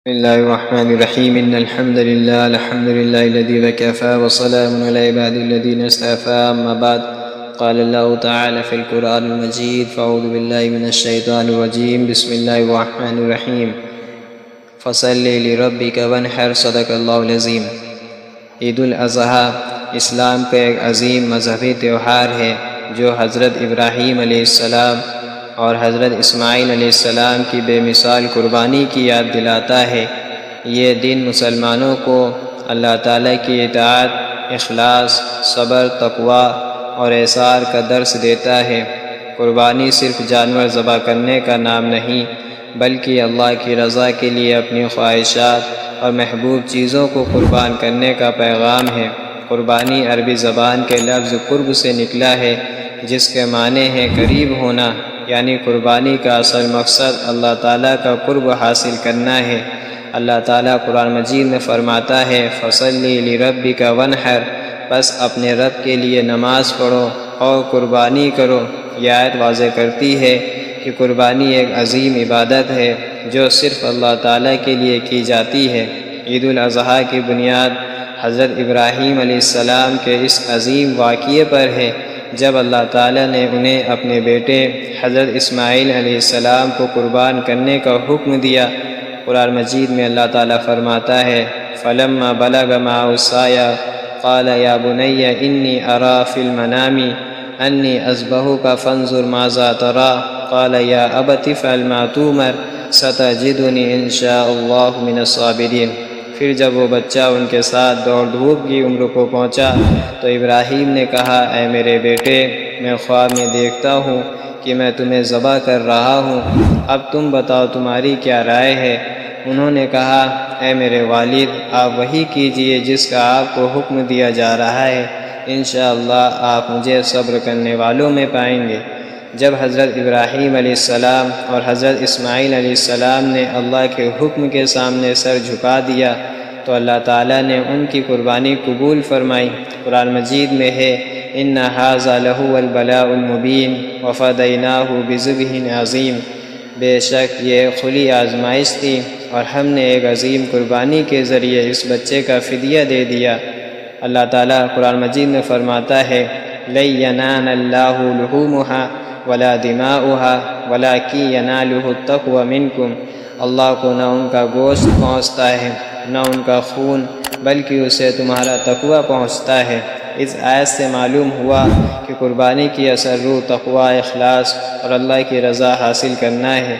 بسم الله الرحمن الرحيم إن الحمد لله الذي وكفى وسلام على عباده الذين اصطفى أما بعد قال الله تعالى في القرآن المجيد فأعوذ بالله من الشيطان الرجيم بسم الله الرحمن الرحيم فصل لربك وانحر صدق اللہ العظیم۔ عید الاضحیٰ اسلام کا ایک عظیم مذہبی تہوار ہے جو حضرت ابراہیم علیہ السلام اور حضرت اسماعیل علیہ السلام کی بے مثال قربانی کی یاد دلاتا ہے۔ یہ دن مسلمانوں کو اللہ تعالیٰ کی اطاعت، اخلاص، صبر، تقویٰ اور ایثار کا درس دیتا ہے۔ قربانی صرف جانور ذبح کرنے کا نام نہیں بلکہ اللہ کی رضا کے لیے اپنی خواہشات اور محبوب چیزوں کو قربان کرنے کا پیغام ہے۔ قربانی عربی زبان کے لفظ قرب سے نکلا ہے جس کے معنی ہے قریب ہونا، یعنی قربانی کا اصل مقصد اللہ تعالیٰ کا قرب حاصل کرنا ہے۔ اللہ تعالیٰ قرآن مجید میں فرماتا ہے فَصَلِّ لِرَبِّكَ وَانْحَرْ، بس اپنے رب کے لیے نماز پڑھو اور قربانی کرو۔ یہ آیت واضح کرتی ہے کہ قربانی ایک عظیم عبادت ہے جو صرف اللہ تعالیٰ کے لیے کی جاتی ہے۔ عید الاضحیٰ کی بنیاد حضرت ابراہیم علیہ السلام کے اس عظیم واقعے پر ہے جب اللہ تعالیٰ نے انہیں اپنے بیٹے حضرت اسماعیل علیہ السلام کو قربان کرنے کا حکم دیا۔ قرآن مجید میں اللہ تعالیٰ فرماتا ہے فَلَمَّا بَلَغَ مَعَهُ السَّعْيَ قَالَ يَا بُنَيَّ إِنِّي أَرَىٰ فِي الْمَنَامِ أَنِّي أَذْبَحُكَ فَانظُرْ مَاذَا تَرَىٰ قَالَ يَا أَبَتِ افْعَلْ مَا تُؤْمَرُ سَتَجِدُنِي إِن شَاءَ اللَّهُ مِنَ الصَّابِرِينَ۔ پھر جب وہ بچہ ان کے ساتھ دوڑ دھوپ کی عمر کو پہنچا تو ابراہیم نے کہا اے میرے بیٹے، میں خواب میں دیکھتا ہوں کہ میں تمہیں ذبح کر رہا ہوں، اب تم بتاؤ تمہاری کیا رائے ہے؟ انہوں نے کہا اے میرے والد، آپ وہی کیجئے جس کا آپ کو حکم دیا جا رہا ہے، انشاءاللہ آپ مجھے صبر کرنے والوں میں پائیں گے۔ جب حضرت ابراہیم علیہ السلام اور حضرت اسماعیل علیہ السلام نے اللہ کے حکم کے سامنے سر جھکا دیا تو اللہ تعالیٰ نے ان کی قربانی قبول فرمائی۔ قرآن مجید میں ہے إِنَّ هَٰذَا لَهُوَ الْبَلَاءُ الْمُبِينُ وَفَدَيْنَاهُ بِذِبْحٍ عَظِيمٍ، بے شک یہ کھلی آزمائش تھی اور ہم نے ایک عظیم قربانی کے ذریعے اس بچے کا فدیہ دے دیا۔ اللہ تعالیٰ قرآن مجید میں فرماتا ہے لَن يَنَالَ اللَّهُ لُحُومُهَا وَلَا دِمَاؤُهَا وَلَٰكِن يَنَالُهُ التَّقْوَىٰ مِنكُمْ، اللہ کو نہ ان کا گوشت پہنچتا ہے نہ ان کا خون بلکہ اسے تمہارا تقویٰ پہنچتا ہے۔ اس آیت سے معلوم ہوا کہ قربانی کی اصل روح تقویٰ، اخلاص اور اللہ کی رضا حاصل کرنا ہے۔